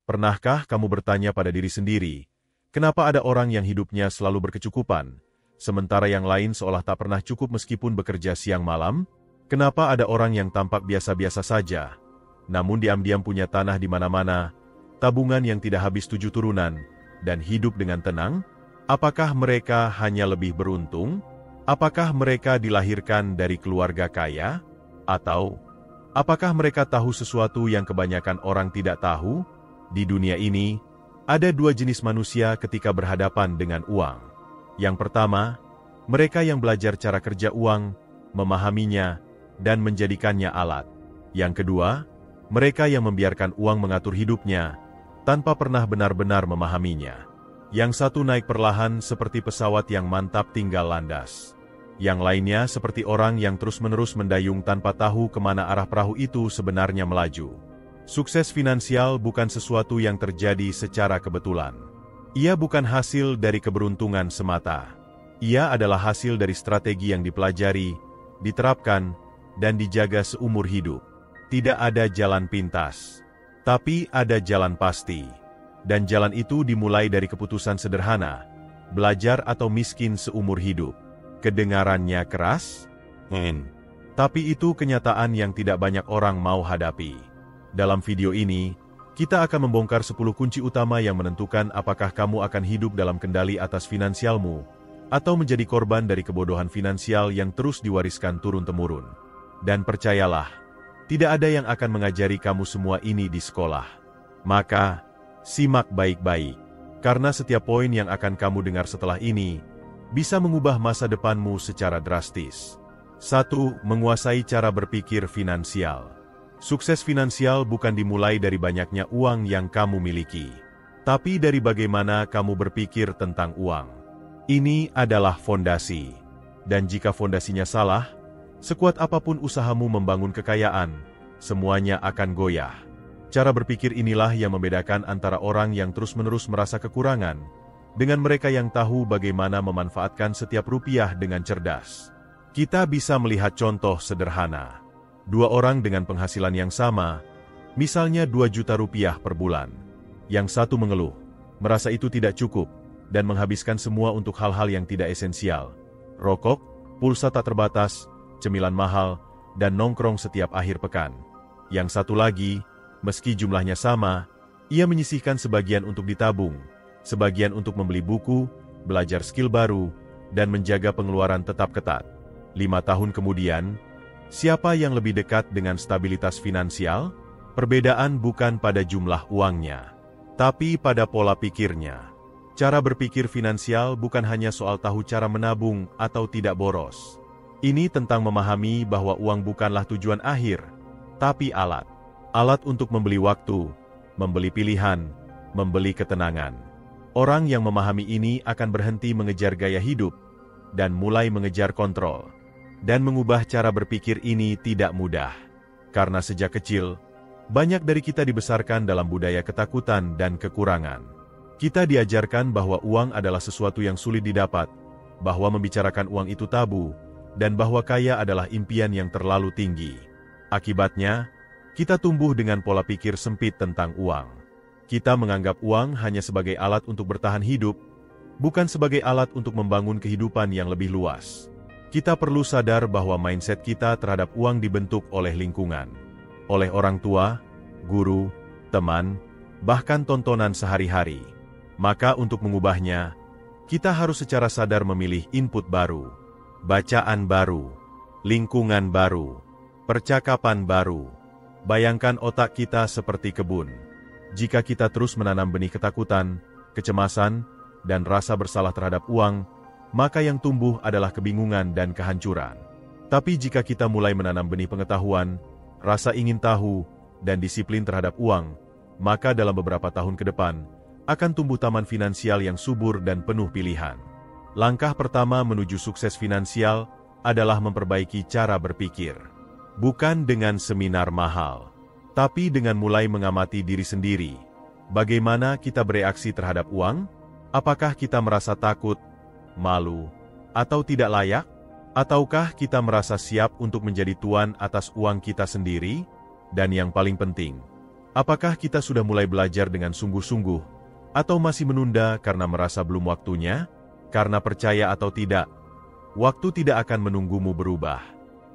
Pernahkah kamu bertanya pada diri sendiri, kenapa ada orang yang hidupnya selalu berkecukupan, sementara yang lain seolah tak pernah cukup meskipun bekerja siang malam? Kenapa ada orang yang tampak biasa-biasa saja, namun diam-diam punya tanah di mana-mana, tabungan yang tidak habis 7 turunan, dan hidup dengan tenang? Apakah mereka hanya lebih beruntung? Apakah mereka dilahirkan dari keluarga kaya? Atau, apakah mereka tahu sesuatu yang kebanyakan orang tidak tahu? Di dunia ini, ada 2 jenis manusia ketika berhadapan dengan uang. Yang pertama, mereka yang belajar cara kerja uang, memahaminya, dan menjadikannya alat. Yang kedua, mereka yang membiarkan uang mengatur hidupnya, tanpa pernah benar-benar memahaminya. Yang satu naik perlahan seperti pesawat yang mantap tinggal landas. Yang lainnya seperti orang yang terus-menerus mendayung tanpa tahu kemana arah perahu itu sebenarnya melaju. Sukses finansial bukan sesuatu yang terjadi secara kebetulan. Ia bukan hasil dari keberuntungan semata. Ia adalah hasil dari strategi yang dipelajari, diterapkan, dan dijaga seumur hidup. Tidak ada jalan pintas, tapi ada jalan pasti. Dan jalan itu dimulai dari keputusan sederhana, belajar atau miskin seumur hidup. Kedengarannya keras? Tapi itu kenyataan yang tidak banyak orang mau hadapi. Dalam video ini, kita akan membongkar 10 kunci utama yang menentukan apakah kamu akan hidup dalam kendali atas finansialmu, atau menjadi korban dari kebodohan finansial yang terus diwariskan turun-temurun. Dan percayalah, tidak ada yang akan mengajari kamu semua ini di sekolah. Maka, simak baik-baik, karena setiap poin yang akan kamu dengar setelah ini, bisa mengubah masa depanmu secara drastis. 1. Menguasai cara berpikir finansial. Sukses finansial bukan dimulai dari banyaknya uang yang kamu miliki, tapi dari bagaimana kamu berpikir tentang uang. Ini adalah fondasi. Dan jika fondasinya salah, sekuat apapun usahamu membangun kekayaan, semuanya akan goyah. Cara berpikir inilah yang membedakan antara orang yang terus-menerus merasa kekurangan, dengan mereka yang tahu bagaimana memanfaatkan setiap rupiah dengan cerdas. Kita bisa melihat contoh sederhana. 2 orang dengan penghasilan yang sama, misalnya 2 juta rupiah per bulan. Yang satu mengeluh, merasa itu tidak cukup, dan menghabiskan semua untuk hal-hal yang tidak esensial. Rokok, pulsa tak terbatas, cemilan mahal, dan nongkrong setiap akhir pekan. Yang satu lagi, meski jumlahnya sama, ia menyisihkan sebagian untuk ditabung, sebagian untuk membeli buku, belajar skill baru, dan menjaga pengeluaran tetap ketat. 5 tahun kemudian, siapa yang lebih dekat dengan stabilitas finansial? Perbedaan bukan pada jumlah uangnya, tapi pada pola pikirnya. Cara berpikir finansial bukan hanya soal tahu cara menabung atau tidak boros. Ini tentang memahami bahwa uang bukanlah tujuan akhir, tapi alat. Alat untuk membeli waktu, membeli pilihan, membeli ketenangan. Orang yang memahami ini akan berhenti mengejar gaya hidup, dan mulai mengejar kontrol. Dan mengubah cara berpikir ini tidak mudah. Karena sejak kecil, banyak dari kita dibesarkan dalam budaya ketakutan dan kekurangan. Kita diajarkan bahwa uang adalah sesuatu yang sulit didapat, bahwa membicarakan uang itu tabu, dan bahwa kaya adalah impian yang terlalu tinggi. Akibatnya, kita tumbuh dengan pola pikir sempit tentang uang. Kita menganggap uang hanya sebagai alat untuk bertahan hidup, bukan sebagai alat untuk membangun kehidupan yang lebih luas. Kita perlu sadar bahwa mindset kita terhadap uang dibentuk oleh lingkungan, oleh orang tua, guru, teman, bahkan tontonan sehari-hari. Maka untuk mengubahnya, kita harus secara sadar memilih input baru, bacaan baru, lingkungan baru, percakapan baru. Bayangkan otak kita seperti kebun. Jika kita terus menanam benih ketakutan, kecemasan, dan rasa bersalah terhadap uang, maka yang tumbuh adalah kebingungan dan kehancuran. Tapi jika kita mulai menanam benih pengetahuan, rasa ingin tahu, dan disiplin terhadap uang, maka dalam beberapa tahun ke depan, akan tumbuh taman finansial yang subur dan penuh pilihan. Langkah pertama menuju sukses finansial adalah memperbaiki cara berpikir. Bukan dengan seminar mahal, tapi dengan mulai mengamati diri sendiri. Bagaimana kita bereaksi terhadap uang? Apakah kita merasa takut, malu, atau tidak layak? Ataukah kita merasa siap untuk menjadi tuan atas uang kita sendiri? Dan yang paling penting, Apakah kita sudah mulai belajar dengan sungguh-sungguh, atau masih menunda karena merasa belum waktunya? Karena percaya atau tidak, waktu tidak akan menunggumu berubah.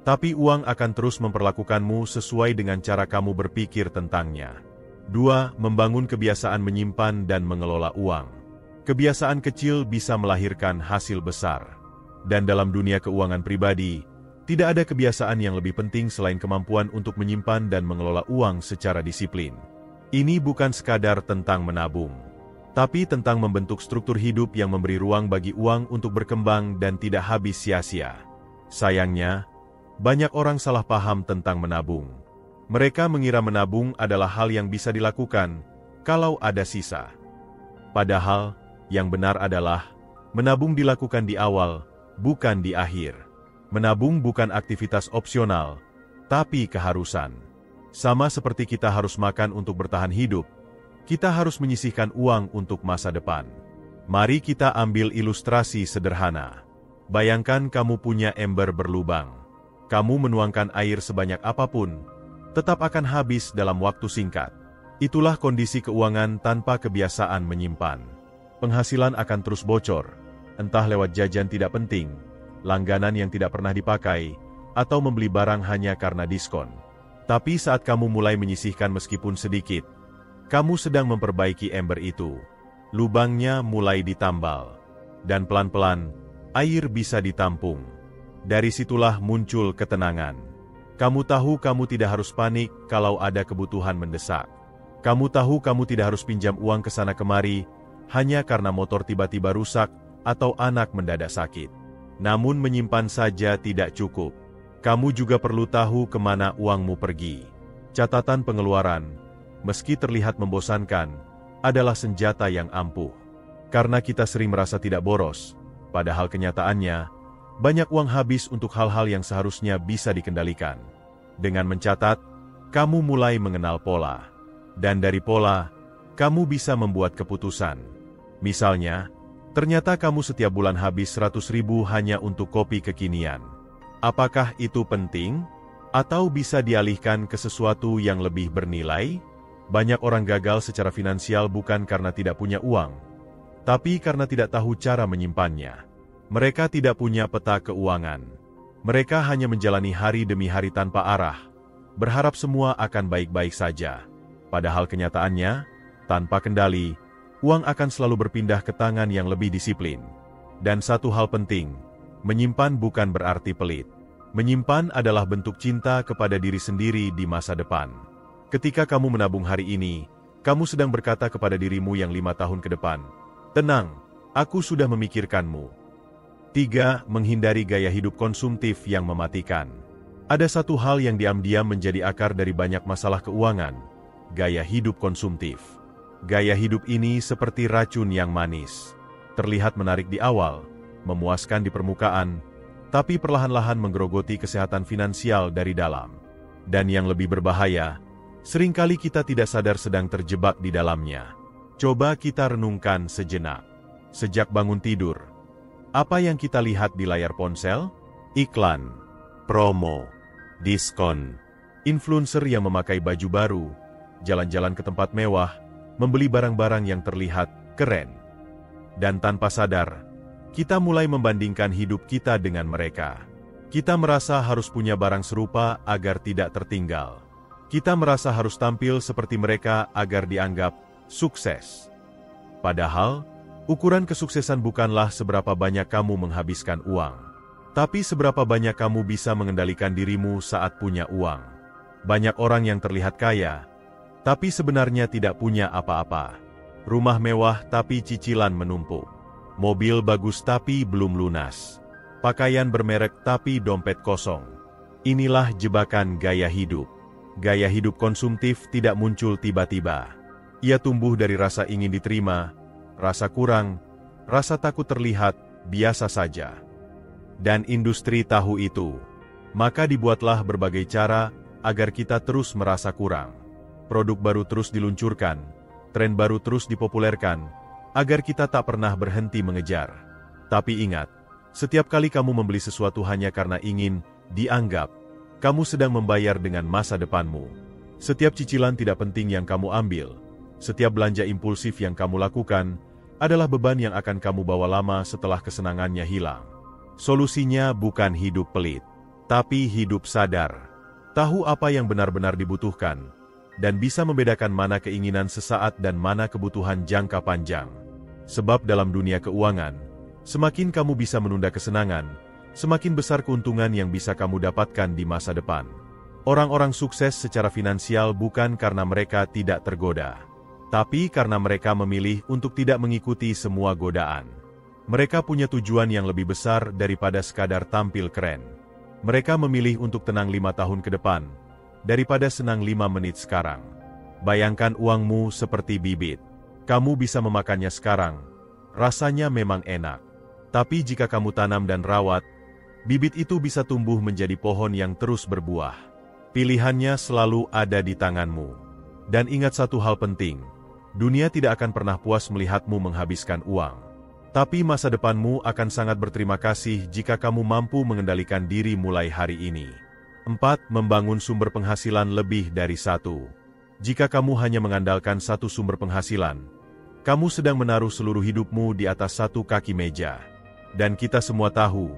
Tapi uang akan terus memperlakukanmu sesuai dengan cara kamu berpikir tentangnya. 2. Membangun kebiasaan menyimpan dan mengelola uang. Kebiasaan kecil bisa melahirkan hasil besar. Dan dalam dunia keuangan pribadi, tidak ada kebiasaan yang lebih penting selain kemampuan untuk menyimpan dan mengelola uang secara disiplin. Ini bukan sekadar tentang menabung, tapi tentang membentuk struktur hidup yang memberi ruang bagi uang untuk berkembang dan tidak habis sia-sia. Sayangnya, banyak orang salah paham tentang menabung. Mereka mengira menabung adalah hal yang bisa dilakukan kalau ada sisa. Padahal, yang benar adalah, menabung dilakukan di awal, bukan di akhir. Menabung bukan aktivitas opsional, tapi keharusan. Sama seperti kita harus makan untuk bertahan hidup, kita harus menyisihkan uang untuk masa depan. Mari kita ambil ilustrasi sederhana. Bayangkan kamu punya ember berlubang. Kamu menuangkan air sebanyak apapun, tetap akan habis dalam waktu singkat. Itulah kondisi keuangan tanpa kebiasaan menyimpan. Penghasilan akan terus bocor, entah lewat jajan tidak penting, langganan yang tidak pernah dipakai, atau membeli barang hanya karena diskon. Tapi saat kamu mulai menyisihkan meskipun sedikit, kamu sedang memperbaiki ember itu. Lubangnya mulai ditambal, dan pelan-pelan, air bisa ditampung. Dari situlah muncul ketenangan. Kamu tahu kamu tidak harus panik kalau ada kebutuhan mendesak. Kamu tahu kamu tidak harus pinjam uang ke sana kemari, hanya karena motor tiba-tiba rusak, atau anak mendadak sakit. Namun menyimpan saja tidak cukup. Kamu juga perlu tahu kemana uangmu pergi. Catatan pengeluaran, meski terlihat membosankan, adalah senjata yang ampuh. Karena kita sering merasa tidak boros, padahal kenyataannya, banyak uang habis untuk hal-hal yang seharusnya bisa dikendalikan. Dengan mencatat, kamu mulai mengenal pola. Dan dari pola, kamu bisa membuat keputusan. Misalnya, ternyata kamu setiap bulan habis 100.000 hanya untuk kopi kekinian. Apakah itu penting? Atau bisa dialihkan ke sesuatu yang lebih bernilai? Banyak orang gagal secara finansial bukan karena tidak punya uang, tapi karena tidak tahu cara menyimpannya. Mereka tidak punya peta keuangan. Mereka hanya menjalani hari demi hari tanpa arah, berharap semua akan baik-baik saja. Padahal kenyataannya, tanpa kendali, uang akan selalu berpindah ke tangan yang lebih disiplin. Dan satu hal penting, menyimpan bukan berarti pelit. Menyimpan adalah bentuk cinta kepada diri sendiri di masa depan. Ketika kamu menabung hari ini, kamu sedang berkata kepada dirimu yang 5 tahun ke depan, "Tenang, aku sudah memikirkanmu." 3. Menghindari gaya hidup konsumtif yang mematikan. Ada satu hal yang diam-diam menjadi akar dari banyak masalah keuangan, gaya hidup konsumtif. Gaya hidup ini seperti racun yang manis. Terlihat menarik di awal, memuaskan di permukaan, tapi perlahan-lahan menggerogoti kesehatan finansial dari dalam. Dan yang lebih berbahaya, seringkali kita tidak sadar sedang terjebak di dalamnya. Coba kita renungkan sejenak. Sejak bangun tidur, apa yang kita lihat di layar ponsel? Iklan, promo, diskon, influencer yang memakai baju baru, jalan-jalan ke tempat mewah, membeli barang-barang yang terlihat keren. Dan tanpa sadar, kita mulai membandingkan hidup kita dengan mereka. Kita merasa harus punya barang serupa agar tidak tertinggal. Kita merasa harus tampil seperti mereka agar dianggap sukses. Padahal, ukuran kesuksesan bukanlah seberapa banyak kamu menghabiskan uang, tapi seberapa banyak kamu bisa mengendalikan dirimu saat punya uang. Banyak orang yang terlihat kaya, tapi sebenarnya tidak punya apa-apa. Rumah mewah tapi cicilan menumpuk. Mobil bagus tapi belum lunas. Pakaian bermerek tapi dompet kosong. Inilah jebakan gaya hidup. Gaya hidup konsumtif tidak muncul tiba-tiba. Ia tumbuh dari rasa ingin diterima, rasa kurang, rasa takut terlihat biasa saja. Dan industri tahu itu. Maka dibuatlah berbagai cara agar kita terus merasa kurang. Produk baru terus diluncurkan, tren baru terus dipopulerkan, agar kita tak pernah berhenti mengejar. Tapi ingat, setiap kali kamu membeli sesuatu hanya karena ingin dianggap, kamu sedang membayar dengan masa depanmu. Setiap cicilan tidak penting yang kamu ambil, setiap belanja impulsif yang kamu lakukan, adalah beban yang akan kamu bawa lama setelah kesenangannya hilang. Solusinya bukan hidup pelit, tapi hidup sadar. Tahu apa yang benar-benar dibutuhkan, dan bisa membedakan mana keinginan sesaat dan mana kebutuhan jangka panjang. Sebab dalam dunia keuangan, semakin kamu bisa menunda kesenangan, semakin besar keuntungan yang bisa kamu dapatkan di masa depan. Orang-orang sukses secara finansial bukan karena mereka tidak tergoda, tapi karena mereka memilih untuk tidak mengikuti semua godaan. Mereka punya tujuan yang lebih besar daripada sekadar tampil keren. Mereka memilih untuk tenang 5 tahun ke depan, daripada senang 5 menit sekarang. Bayangkan uangmu seperti bibit. Kamu bisa memakannya sekarang, rasanya memang enak. Tapi jika kamu tanam dan rawat, bibit itu bisa tumbuh menjadi pohon yang terus berbuah. Pilihannya selalu ada di tanganmu. Dan ingat satu hal penting, dunia tidak akan pernah puas melihatmu menghabiskan uang. Tapi masa depanmu akan sangat berterima kasih jika kamu mampu mengendalikan diri mulai hari ini. 4. Membangun sumber penghasilan lebih dari satu. Jika kamu hanya mengandalkan satu sumber penghasilan, kamu sedang menaruh seluruh hidupmu di atas satu kaki meja. Dan kita semua tahu,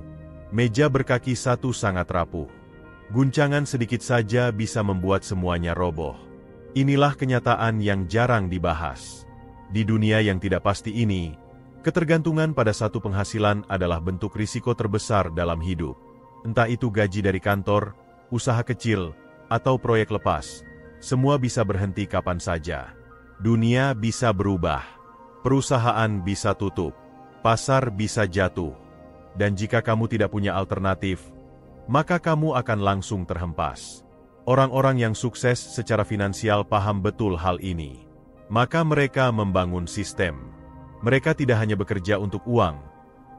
meja berkaki satu sangat rapuh. Guncangan sedikit saja bisa membuat semuanya roboh. Inilah kenyataan yang jarang dibahas. Di dunia yang tidak pasti ini, ketergantungan pada satu penghasilan adalah bentuk risiko terbesar dalam hidup. Entah itu gaji dari kantor, usaha kecil, atau proyek lepas, semua bisa berhenti kapan saja. Dunia bisa berubah, perusahaan bisa tutup, pasar bisa jatuh. Dan jika kamu tidak punya alternatif, maka kamu akan langsung terhempas. Orang-orang yang sukses secara finansial paham betul hal ini. Maka mereka membangun sistem. Mereka tidak hanya bekerja untuk uang,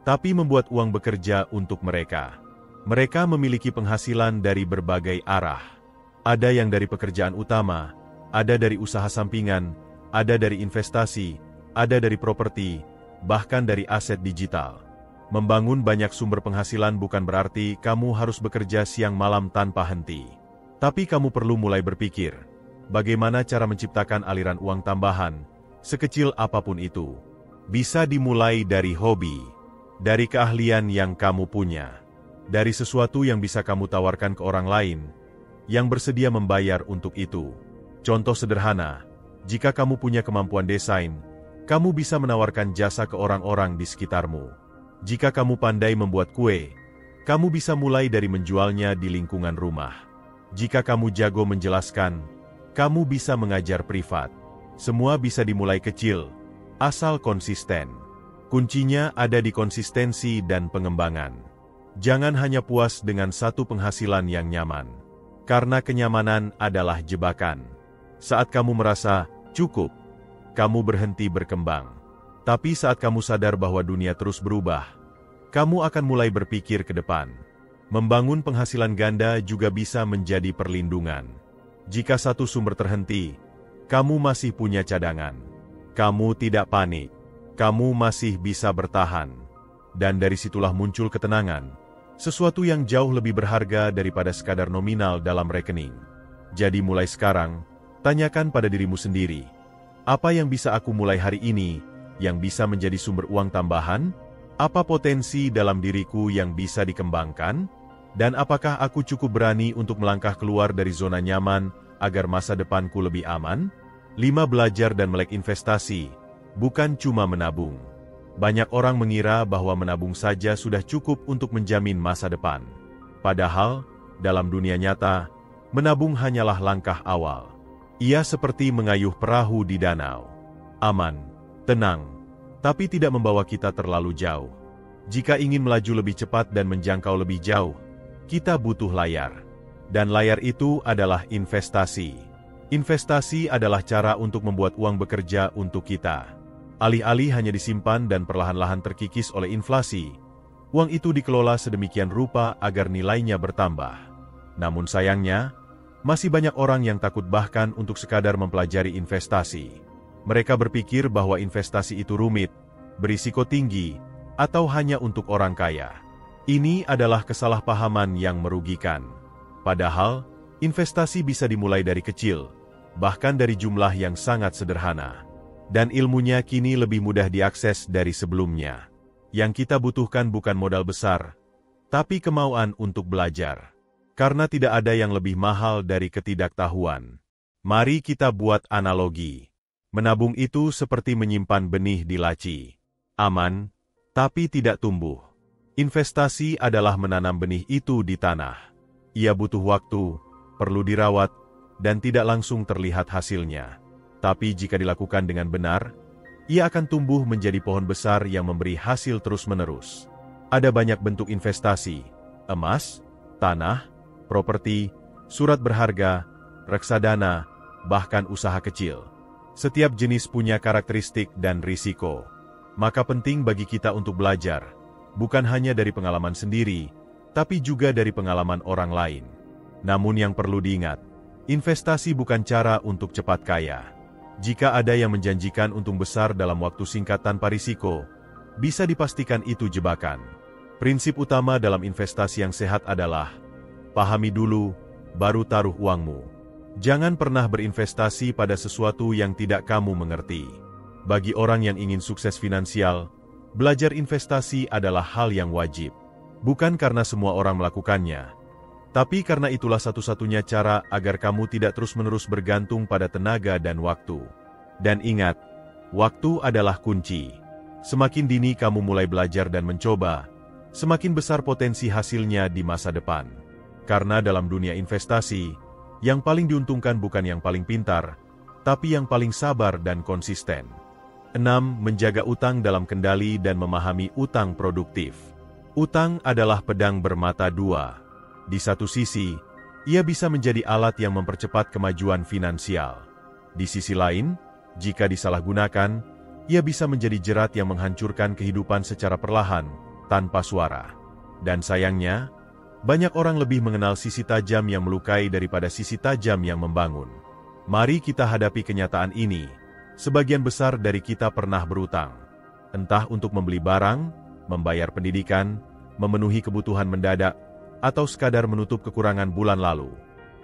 tapi membuat uang bekerja untuk mereka. Mereka memiliki penghasilan dari berbagai arah. Ada yang dari pekerjaan utama, ada dari usaha sampingan, ada dari investasi, ada dari properti, bahkan dari aset digital. Membangun banyak sumber penghasilan bukan berarti kamu harus bekerja siang malam tanpa henti. Tapi kamu perlu mulai berpikir, bagaimana cara menciptakan aliran uang tambahan, sekecil apapun itu. Bisa dimulai dari hobi, dari keahlian yang kamu punya, dari sesuatu yang bisa kamu tawarkan ke orang lain, yang bersedia membayar untuk itu. Contoh sederhana, jika kamu punya kemampuan desain, kamu bisa menawarkan jasa ke orang-orang di sekitarmu. Jika kamu pandai membuat kue, kamu bisa mulai dari menjualnya di lingkungan rumah. Jika kamu jago menjelaskan, kamu bisa mengajar privat. Semua bisa dimulai kecil, asal konsisten. Kuncinya ada di konsistensi dan pengembangan. Jangan hanya puas dengan satu penghasilan yang nyaman, karena kenyamanan adalah jebakan. Saat kamu merasa cukup, kamu berhenti berkembang. Tapi saat kamu sadar bahwa dunia terus berubah, kamu akan mulai berpikir ke depan. Membangun penghasilan ganda juga bisa menjadi perlindungan. Jika satu sumber terhenti, kamu masih punya cadangan. Kamu tidak panik. Kamu masih bisa bertahan. Dan dari situlah muncul ketenangan, sesuatu yang jauh lebih berharga daripada sekadar nominal dalam rekening. Jadi mulai sekarang, tanyakan pada dirimu sendiri, apa yang bisa aku mulai hari ini, yang bisa menjadi sumber uang tambahan? Apa potensi dalam diriku yang bisa dikembangkan? Dan apakah aku cukup berani untuk melangkah keluar dari zona nyaman, agar masa depanku lebih aman? 5. Belajar dan melek investasi, bukan cuma menabung. Banyak orang mengira bahwa menabung saja sudah cukup untuk menjamin masa depan. Padahal, dalam dunia nyata, menabung hanyalah langkah awal. Ia seperti mengayuh perahu di danau. Aman, tenang, tapi tidak membawa kita terlalu jauh. Jika ingin melaju lebih cepat dan menjangkau lebih jauh, kita butuh layar. Dan layar itu adalah investasi. Investasi adalah cara untuk membuat uang bekerja untuk kita. Alih-alih hanya disimpan dan perlahan-lahan terkikis oleh inflasi, uang itu dikelola sedemikian rupa agar nilainya bertambah. Namun sayangnya, masih banyak orang yang takut bahkan untuk sekadar mempelajari investasi. Mereka berpikir bahwa investasi itu rumit, berisiko tinggi, atau hanya untuk orang kaya. Ini adalah kesalahpahaman yang merugikan. Padahal, Investasi bisa dimulai dari kecil, bahkan dari jumlah yang sangat sederhana. Dan ilmunya kini lebih mudah diakses dari sebelumnya. Yang kita butuhkan bukan modal besar, tapi kemauan untuk belajar. Karena tidak ada yang lebih mahal dari ketidaktahuan. Mari kita buat analogi. Menabung itu seperti menyimpan benih di laci. Aman, tapi tidak tumbuh. Investasi adalah menanam benih itu di tanah. Ia butuh waktu, perlu dirawat, dan tidak langsung terlihat hasilnya. Tapi jika dilakukan dengan benar, ia akan tumbuh menjadi pohon besar yang memberi hasil terus-menerus. Ada banyak bentuk investasi: emas, tanah, properti, surat berharga, reksadana, bahkan usaha kecil. Setiap jenis punya karakteristik dan risiko. Maka penting bagi kita untuk belajar, bukan hanya dari pengalaman sendiri, tapi juga dari pengalaman orang lain. Namun yang perlu diingat, investasi bukan cara untuk cepat kaya. Jika ada yang menjanjikan untung besar dalam waktu singkat tanpa risiko, bisa dipastikan itu jebakan. Prinsip utama dalam investasi yang sehat adalah, pahami dulu, baru taruh uangmu. Jangan pernah berinvestasi pada sesuatu yang tidak kamu mengerti. Bagi orang yang ingin sukses finansial, belajar investasi adalah hal yang wajib. Bukan karena semua orang melakukannya, tapi karena itulah satu-satunya cara agar kamu tidak terus-menerus bergantung pada tenaga dan waktu. Dan ingat, waktu adalah kunci. Semakin dini kamu mulai belajar dan mencoba, semakin besar potensi hasilnya di masa depan. Karena dalam dunia investasi, yang paling diuntungkan bukan yang paling pintar, tapi yang paling sabar dan konsisten. 6. Menjaga utang dalam kendali dan memahami utang produktif. Utang adalah pedang bermata dua. Di satu sisi, ia bisa menjadi alat yang mempercepat kemajuan finansial. Di sisi lain, jika disalahgunakan, ia bisa menjadi jerat yang menghancurkan kehidupan secara perlahan, tanpa suara. Dan sayangnya, banyak orang lebih mengenal sisi tajam yang melukai daripada sisi tajam yang membangun. Mari kita hadapi kenyataan ini. Sebagian besar dari kita pernah berutang. Entah untuk membeli barang, membayar pendidikan, memenuhi kebutuhan mendadak, atau sekadar menutup kekurangan bulan lalu.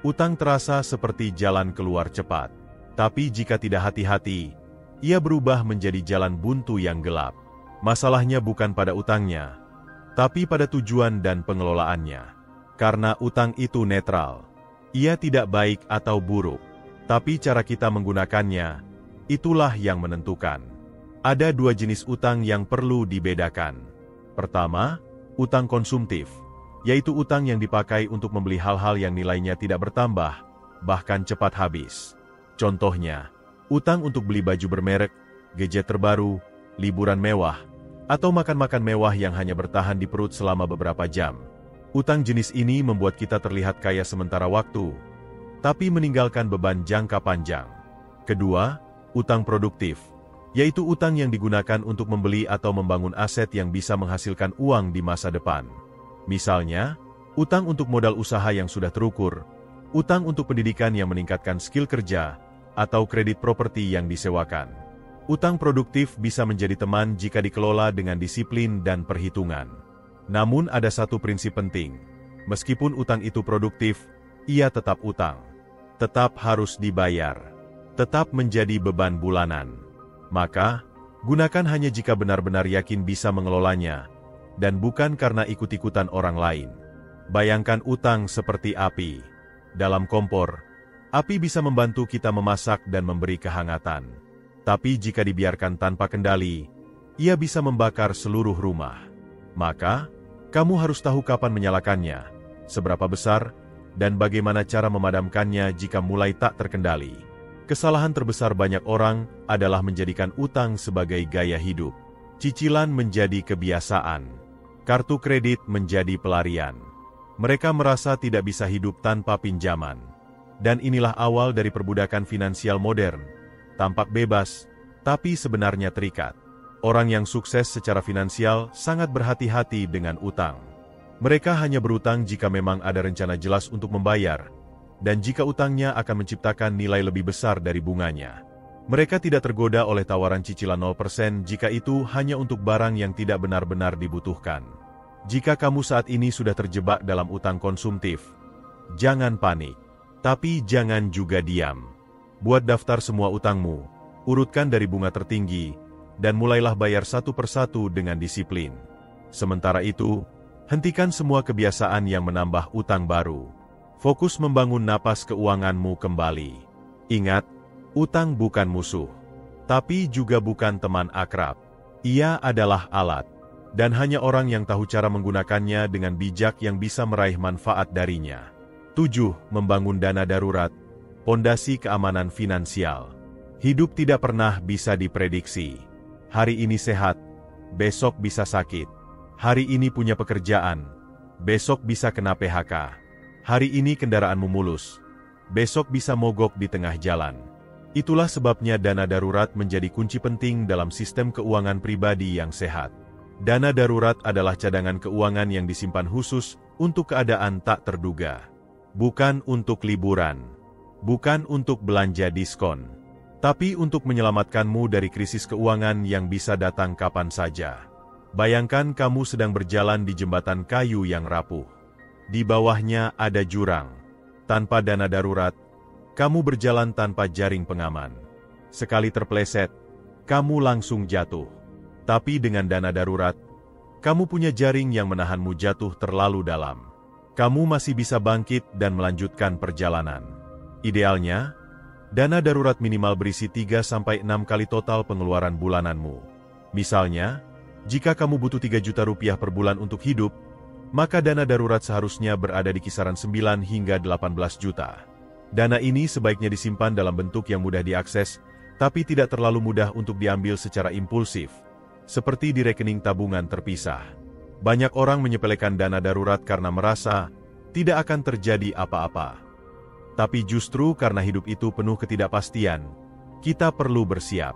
Utang terasa seperti jalan keluar cepat. Tapi jika tidak hati-hati, ia berubah menjadi jalan buntu yang gelap. Masalahnya bukan pada utangnya, tapi pada tujuan dan pengelolaannya. Karena utang itu netral. Ia tidak baik atau buruk, tapi cara kita menggunakannya, itulah yang menentukan. Ada dua jenis utang yang perlu dibedakan. Pertama, utang konsumtif, yaitu utang yang dipakai untuk membeli hal-hal yang nilainya tidak bertambah, bahkan cepat habis. Contohnya, utang untuk beli baju bermerek, gadget terbaru, liburan mewah, atau makan-makan mewah yang hanya bertahan di perut selama beberapa jam. Utang jenis ini membuat kita terlihat kaya sementara waktu, tapi meninggalkan beban jangka panjang. Kedua, utang produktif, yaitu utang yang digunakan untuk membeli atau membangun aset yang bisa menghasilkan uang di masa depan. Misalnya, utang untuk modal usaha yang sudah terukur, utang untuk pendidikan yang meningkatkan skill kerja, atau kredit properti yang disewakan. Utang produktif bisa menjadi teman jika dikelola dengan disiplin dan perhitungan. Namun ada satu prinsip penting, meskipun utang itu produktif, ia tetap utang. Tetap harus dibayar. Tetap menjadi beban bulanan. Maka, gunakan hanya jika benar-benar yakin bisa mengelolanya, dan bukan karena ikut-ikutan orang lain. Bayangkan utang seperti api. Dalam kompor, api bisa membantu kita memasak dan memberi kehangatan. Tapi jika dibiarkan tanpa kendali, ia bisa membakar seluruh rumah. Maka, kamu harus tahu kapan menyalakannya, seberapa besar, dan bagaimana cara memadamkannya jika mulai tak terkendali. Kesalahan terbesar banyak orang adalah menjadikan utang sebagai gaya hidup. Cicilan menjadi kebiasaan. Kartu kredit menjadi pelarian. Mereka merasa tidak bisa hidup tanpa pinjaman. Dan inilah awal dari perbudakan finansial modern. Tampak bebas, tapi sebenarnya terikat. Orang yang sukses secara finansial sangat berhati-hati dengan utang. Mereka hanya berutang jika memang ada rencana jelas untuk membayar, dan jika utangnya akan menciptakan nilai lebih besar dari bunganya. Mereka tidak tergoda oleh tawaran cicilan 0% jika itu hanya untuk barang yang tidak benar-benar dibutuhkan. Jika kamu saat ini sudah terjebak dalam utang konsumtif, jangan panik. Tapi jangan juga diam. Buat daftar semua utangmu, urutkan dari bunga tertinggi, dan mulailah bayar satu persatu dengan disiplin. Sementara itu, hentikan semua kebiasaan yang menambah utang baru. Fokus membangun napas keuanganmu kembali. Ingat, utang bukan musuh, tapi juga bukan teman akrab. Ia adalah alat, dan hanya orang yang tahu cara menggunakannya dengan bijak yang bisa meraih manfaat darinya. 7. Membangun dana darurat, pondasi keamanan finansial. Hidup tidak pernah bisa diprediksi. Hari ini sehat, besok bisa sakit. Hari ini punya pekerjaan, besok bisa kena PHK. Hari ini kendaraanmu mulus, besok bisa mogok di tengah jalan. Itulah sebabnya dana darurat menjadi kunci penting dalam sistem keuangan pribadi yang sehat. Dana darurat adalah cadangan keuangan yang disimpan khusus untuk keadaan tak terduga. Bukan untuk liburan, bukan untuk belanja diskon, tapi untuk menyelamatkanmu dari krisis keuangan yang bisa datang kapan saja. Bayangkan kamu sedang berjalan di jembatan kayu yang rapuh. Di bawahnya ada jurang. Tanpa dana darurat, kamu berjalan tanpa jaring pengaman. Sekali terpleset, kamu langsung jatuh. Tapi dengan dana darurat, kamu punya jaring yang menahanmu jatuh terlalu dalam. Kamu masih bisa bangkit dan melanjutkan perjalanan. Idealnya, dana darurat minimal berisi 3-6 kali total pengeluaran bulananmu. Misalnya, jika kamu butuh 3 juta rupiah per bulan untuk hidup, maka dana darurat seharusnya berada di kisaran 9 hingga 18 juta. Dana ini sebaiknya disimpan dalam bentuk yang mudah diakses, tapi tidak terlalu mudah untuk diambil secara impulsif, seperti di rekening tabungan terpisah. Banyak orang menyepelekan dana darurat karena merasa tidak akan terjadi apa-apa. Tapi justru karena hidup itu penuh ketidakpastian, kita perlu bersiap.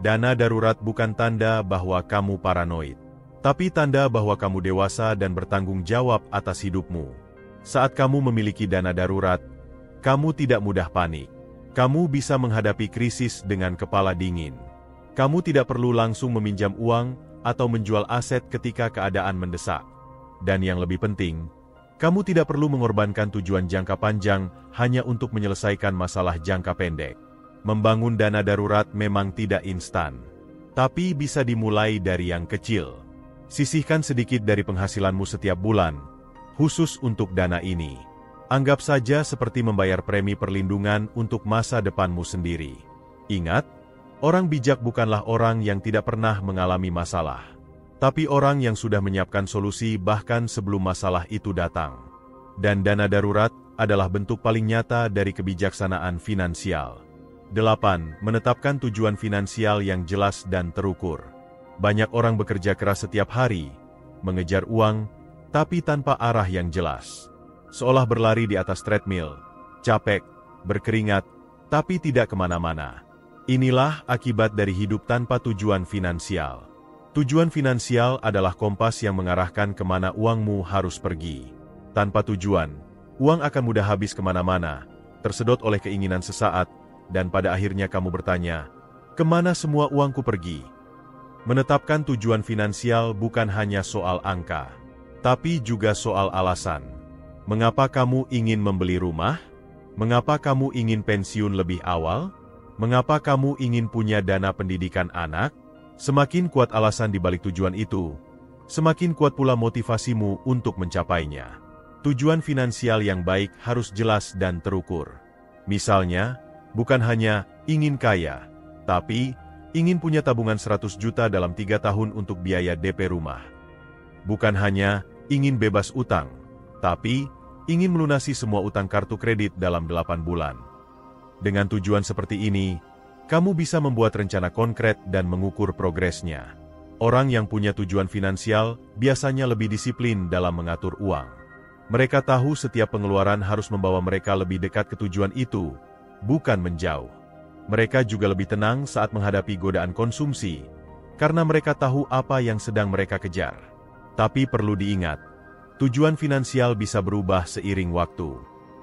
Dana darurat bukan tanda bahwa kamu paranoid, tapi tanda bahwa kamu dewasa dan bertanggung jawab atas hidupmu. Saat kamu memiliki dana darurat, kamu tidak mudah panik. Kamu bisa menghadapi krisis dengan kepala dingin. Kamu tidak perlu langsung meminjam uang atau menjual aset ketika keadaan mendesak. Dan yang lebih penting, kamu tidak perlu mengorbankan tujuan jangka panjang hanya untuk menyelesaikan masalah jangka pendek. Membangun dana darurat memang tidak instan, tapi bisa dimulai dari yang kecil. Sisihkan sedikit dari penghasilanmu setiap bulan, khusus untuk dana ini. Anggap saja seperti membayar premi perlindungan untuk masa depanmu sendiri. Ingat, orang bijak bukanlah orang yang tidak pernah mengalami masalah, tapi orang yang sudah menyiapkan solusi bahkan sebelum masalah itu datang. Dan dana darurat adalah bentuk paling nyata dari kebijaksanaan finansial. 8. Menetapkan tujuan finansial yang jelas dan terukur. Banyak orang bekerja keras setiap hari, mengejar uang, tapi tanpa arah yang jelas. Seolah berlari di atas treadmill, capek, berkeringat, tapi tidak kemana-mana. Inilah akibat dari hidup tanpa tujuan finansial. Tujuan finansial adalah kompas yang mengarahkan kemana uangmu harus pergi. Tanpa tujuan, uang akan mudah habis kemana-mana, tersedot oleh keinginan sesaat, dan pada akhirnya kamu bertanya, kemana semua uangku pergi? Menetapkan tujuan finansial bukan hanya soal angka, tapi juga soal alasan. Mengapa kamu ingin membeli rumah? Mengapa kamu ingin pensiun lebih awal? Mengapa kamu ingin punya dana pendidikan anak? Semakin kuat alasan di balik tujuan itu, semakin kuat pula motivasimu untuk mencapainya. Tujuan finansial yang baik harus jelas dan terukur. Misalnya, bukan hanya ingin kaya, tapi ingin punya tabungan 100 juta dalam 3 tahun untuk biaya DP rumah. Bukan hanya ingin bebas utang, tapi ingin melunasi semua utang kartu kredit dalam 8 bulan. Dengan tujuan seperti ini, kamu bisa membuat rencana konkret dan mengukur progresnya. Orang yang punya tujuan finansial biasanya lebih disiplin dalam mengatur uang. Mereka tahu setiap pengeluaran harus membawa mereka lebih dekat ke tujuan itu, bukan menjauh. Mereka juga lebih tenang saat menghadapi godaan konsumsi, karena mereka tahu apa yang sedang mereka kejar. Tapi perlu diingat, tujuan finansial bisa berubah seiring waktu.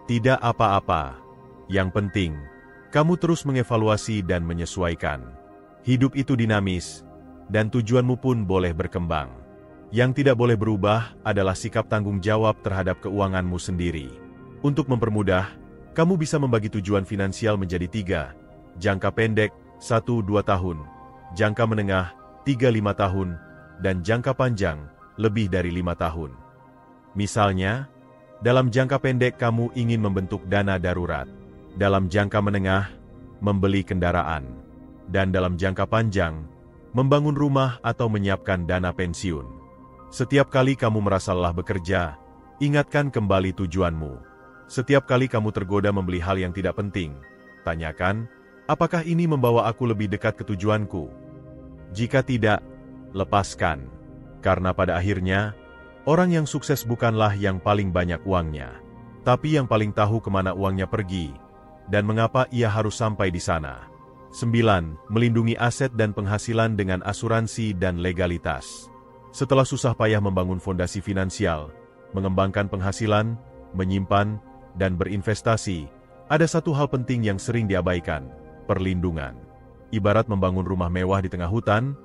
Tidak apa-apa. Yang penting, kamu terus mengevaluasi dan menyesuaikan. Hidup itu dinamis, dan tujuanmu pun boleh berkembang. Yang tidak boleh berubah adalah sikap tanggung jawab terhadap keuanganmu sendiri. Untuk mempermudah, Kamu bisa membagi tujuan finansial menjadi 3, jangka pendek, 1-2 tahun, jangka menengah, 3-5 tahun, dan jangka panjang, lebih dari 5 tahun. Misalnya, dalam jangka pendek kamu ingin membentuk dana darurat, dalam jangka menengah, membeli kendaraan, dan dalam jangka panjang, membangun rumah atau menyiapkan dana pensiun. Setiap kali kamu merasa lelah bekerja, ingatkan kembali tujuanmu. Setiap kali kamu tergoda membeli hal yang tidak penting, tanyakan, apakah ini membawa aku lebih dekat ke tujuanku? Jika tidak, lepaskan. Karena pada akhirnya, orang yang sukses bukanlah yang paling banyak uangnya, tapi yang paling tahu kemana uangnya pergi, dan mengapa ia harus sampai di sana. 9. Melindungi aset dan penghasilan dengan asuransi dan legalitas. Setelah susah payah membangun fondasi finansial, mengembangkan penghasilan, menyimpan, dan berinvestasi, ada satu hal penting yang sering diabaikan, perlindungan. Ibarat membangun rumah mewah di tengah hutan,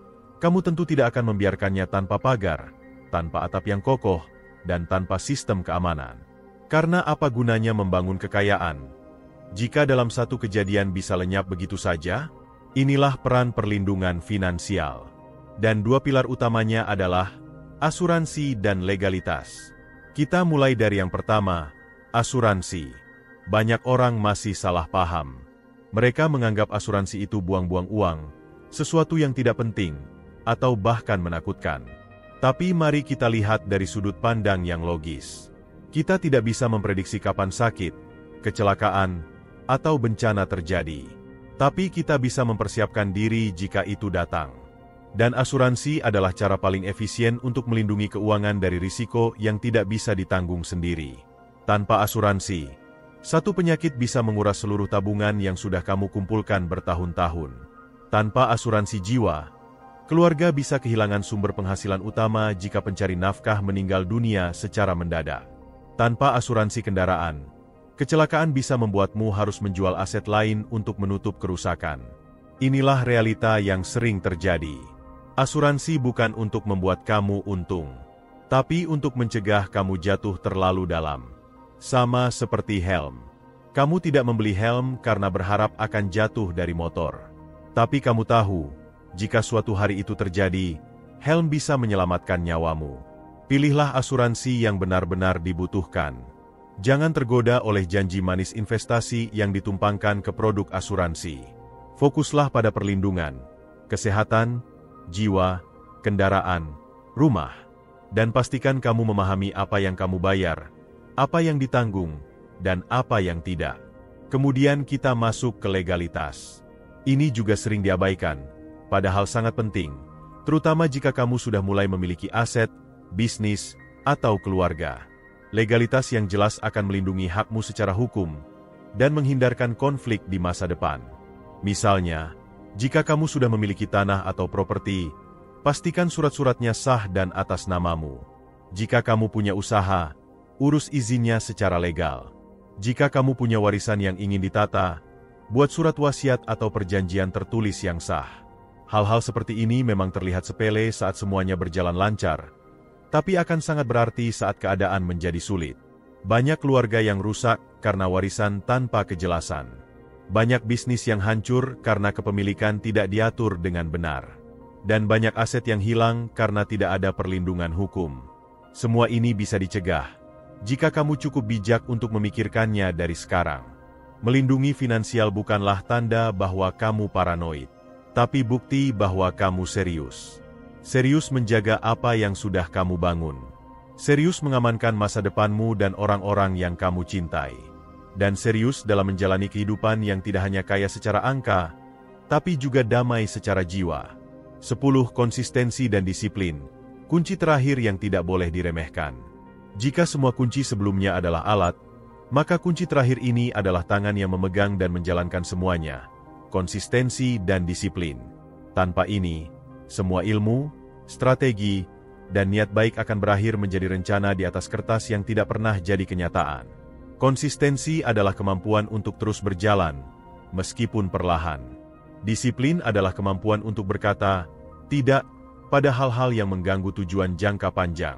kamu tentu tidak akan membiarkannya tanpa pagar, tanpa atap yang kokoh, dan tanpa sistem keamanan. Karena apa gunanya membangun kekayaan jika dalam satu kejadian bisa lenyap begitu saja? Inilah peran perlindungan finansial. Dan dua pilar utamanya adalah asuransi dan legalitas. Kita mulai dari yang pertama, asuransi. Banyak orang masih salah paham. Mereka menganggap asuransi itu buang-buang uang, sesuatu yang tidak penting, atau bahkan menakutkan. Tapi mari kita lihat dari sudut pandang yang logis. Kita tidak bisa memprediksi kapan sakit, kecelakaan, atau bencana terjadi. Tapi kita bisa mempersiapkan diri jika itu datang. Dan asuransi adalah cara paling efisien untuk melindungi keuangan dari risiko yang tidak bisa ditanggung sendiri. Tanpa asuransi, satu penyakit bisa menguras seluruh tabungan yang sudah kamu kumpulkan bertahun-tahun. Tanpa asuransi jiwa, keluarga bisa kehilangan sumber penghasilan utama jika pencari nafkah meninggal dunia secara mendadak. Tanpa asuransi kendaraan, kecelakaan bisa membuatmu harus menjual aset lain untuk menutup kerusakan. Inilah realita yang sering terjadi. Asuransi bukan untuk membuat kamu untung, tapi untuk mencegah kamu jatuh terlalu dalam. Sama seperti helm. Kamu tidak membeli helm karena berharap akan jatuh dari motor. Tapi kamu tahu, jika suatu hari itu terjadi, helm bisa menyelamatkan nyawamu. Pilihlah asuransi yang benar-benar dibutuhkan. Jangan tergoda oleh janji manis investasi yang ditumpangkan ke produk asuransi. Fokuslah pada perlindungan, kesehatan, jiwa, kendaraan, rumah, dan pastikan kamu memahami apa yang kamu bayar, apa yang ditanggung, dan apa yang tidak. Kemudian kita masuk ke legalitas. Ini juga sering diabaikan, padahal sangat penting, terutama jika kamu sudah mulai memiliki aset, bisnis, atau keluarga. Legalitas yang jelas akan melindungi hakmu secara hukum, dan menghindarkan konflik di masa depan. Misalnya, jika kamu sudah memiliki tanah atau properti, pastikan surat-suratnya sah dan atas namamu. Jika kamu punya usaha, urus izinnya secara legal. Jika kamu punya warisan yang ingin ditata, buat surat wasiat atau perjanjian tertulis yang sah. Hal-hal seperti ini memang terlihat sepele saat semuanya berjalan lancar, tapi akan sangat berarti saat keadaan menjadi sulit. Banyak keluarga yang rusak karena warisan tanpa kejelasan. Banyak bisnis yang hancur karena kepemilikan tidak diatur dengan benar. Dan banyak aset yang hilang karena tidak ada perlindungan hukum. Semua ini bisa dicegah jika kamu cukup bijak untuk memikirkannya dari sekarang. Melindungi finansial bukanlah tanda bahwa kamu paranoid, tapi bukti bahwa kamu serius. Serius menjaga apa yang sudah kamu bangun. Serius mengamankan masa depanmu dan orang-orang yang kamu cintai. Dan serius dalam menjalani kehidupan yang tidak hanya kaya secara angka, tapi juga damai secara jiwa. 10. Konsistensi dan disiplin. Kunci terakhir yang tidak boleh diremehkan. Jika semua kunci sebelumnya adalah alat, maka kunci terakhir ini adalah tangan yang memegang dan menjalankan semuanya. Konsistensi dan disiplin. Tanpa ini, semua ilmu, strategi, dan niat baik akan berakhir menjadi rencana di atas kertas yang tidak pernah jadi kenyataan. Konsistensi adalah kemampuan untuk terus berjalan, meskipun perlahan. Disiplin adalah kemampuan untuk berkata, tidak, pada hal-hal yang mengganggu tujuan jangka panjang.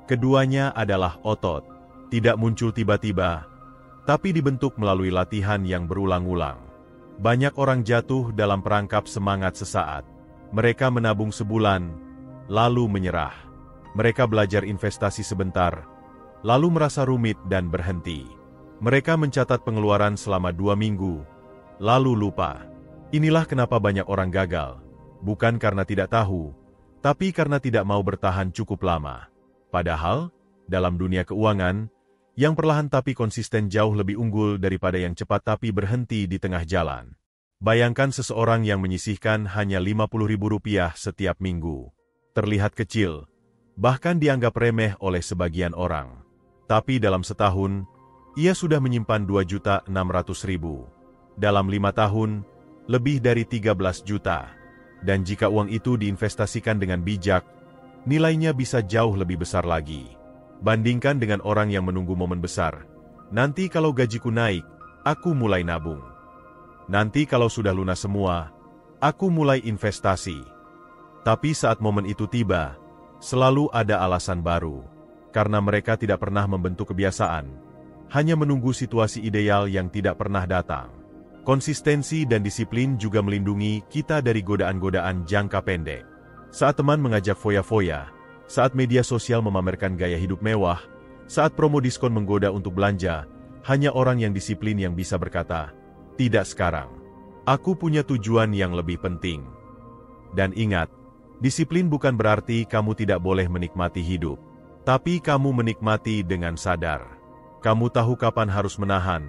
Keduanya adalah otot, tidak muncul tiba-tiba, tapi dibentuk melalui latihan yang berulang-ulang. Banyak orang jatuh dalam perangkap semangat sesaat. Mereka menabung sebulan, lalu menyerah. Mereka belajar investasi sebentar, lalu merasa rumit dan berhenti. Mereka mencatat pengeluaran selama 2 minggu, lalu lupa. Inilah kenapa banyak orang gagal, bukan karena tidak tahu, tapi karena tidak mau bertahan cukup lama. Padahal, dalam dunia keuangan, yang perlahan tapi konsisten jauh lebih unggul daripada yang cepat tapi berhenti di tengah jalan. Bayangkan seseorang yang menyisihkan hanya Rp50.000 setiap minggu. Terlihat kecil, bahkan dianggap remeh oleh sebagian orang. Tapi dalam setahun, ia sudah menyimpan Rp2.600.000. Dalam 5 tahun, lebih dari 13 juta. Dan jika uang itu diinvestasikan dengan bijak, nilainya bisa jauh lebih besar lagi. Bandingkan dengan orang yang menunggu momen besar. Nanti kalau gajiku naik, aku mulai nabung. Nanti kalau sudah lunas semua, aku mulai investasi. Tapi saat momen itu tiba, selalu ada alasan baru. Karena mereka tidak pernah membentuk kebiasaan, hanya menunggu situasi ideal yang tidak pernah datang. Konsistensi dan disiplin juga melindungi kita dari godaan-godaan jangka pendek. Saat teman mengajak foya-foya, saat media sosial memamerkan gaya hidup mewah, saat promo diskon menggoda untuk belanja, hanya orang yang disiplin yang bisa berkata, "Tidak sekarang. Aku punya tujuan yang lebih penting." Dan ingat, disiplin bukan berarti kamu tidak boleh menikmati hidup. Tapi kamu menikmati dengan sadar. Kamu tahu kapan harus menahan,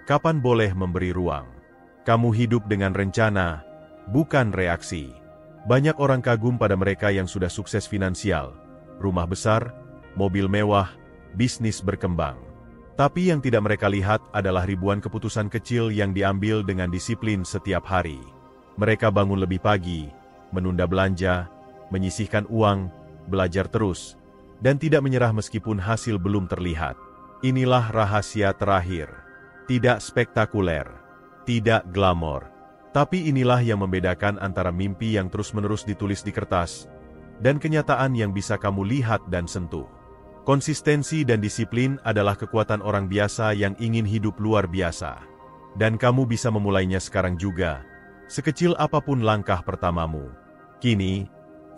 kapan boleh memberi ruang. Kamu hidup dengan rencana, bukan reaksi. Banyak orang kagum pada mereka yang sudah sukses finansial, rumah besar, mobil mewah, bisnis berkembang. Tapi yang tidak mereka lihat adalah ribuan keputusan kecil yang diambil dengan disiplin setiap hari. Mereka bangun lebih pagi, menunda belanja, menyisihkan uang, belajar terus, dan tidak menyerah meskipun hasil belum terlihat. Inilah rahasia terakhir. Tidak spektakuler, tidak glamor, tapi inilah yang membedakan antara mimpi yang terus-menerus ditulis di kertas dan kenyataan yang bisa kamu lihat dan sentuh. Konsistensi dan disiplin adalah kekuatan orang biasa yang ingin hidup luar biasa. Dan kamu bisa memulainya sekarang juga, sekecil apapun langkah pertamamu. Kini,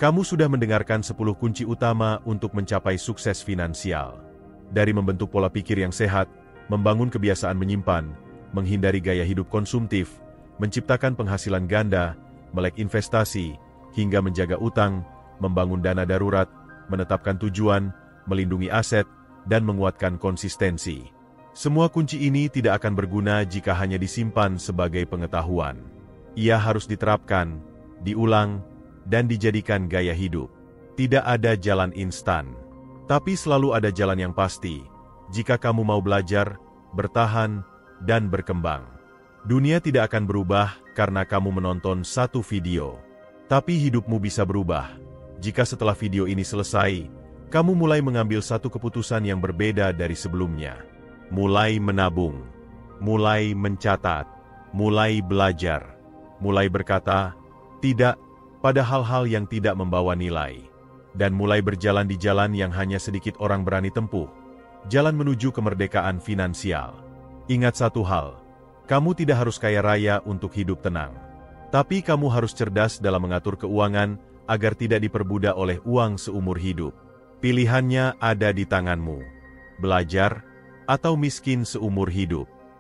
kamu sudah mendengarkan 10 kunci utama untuk mencapai sukses finansial. Dari membentuk pola pikir yang sehat, membangun kebiasaan menyimpan, menghindari gaya hidup konsumtif, menciptakan penghasilan ganda, melek investasi, hingga menjaga utang, membangun dana darurat, menetapkan tujuan, melindungi aset, dan menguatkan konsistensi. Semua kunci ini tidak akan berguna jika hanya disimpan sebagai pengetahuan. Ia harus diterapkan, diulang, dan dijadikan gaya hidup. Tidak ada jalan instan, tapi selalu ada jalan yang pasti, jika kamu mau belajar, bertahan, dan berkembang. Dunia tidak akan berubah karena kamu menonton satu video. Tapi hidupmu bisa berubah, jika setelah video ini selesai, kamu mulai mengambil satu keputusan yang berbeda dari sebelumnya. Mulai menabung, mulai mencatat, mulai belajar, mulai berkata, tidak pada hal-hal yang tidak membawa nilai, dan mulai berjalan di jalan yang hanya sedikit orang berani tempuh, jalan menuju kemerdekaan finansial. Ingat satu hal, kamu tidak harus kaya raya untuk hidup tenang. Tapi kamu harus cerdas dalam mengatur keuangan agar tidak diperbudak oleh uang seumur hidup. Pilihannya ada di tanganmu. Belajar atau miskin seumur hidup.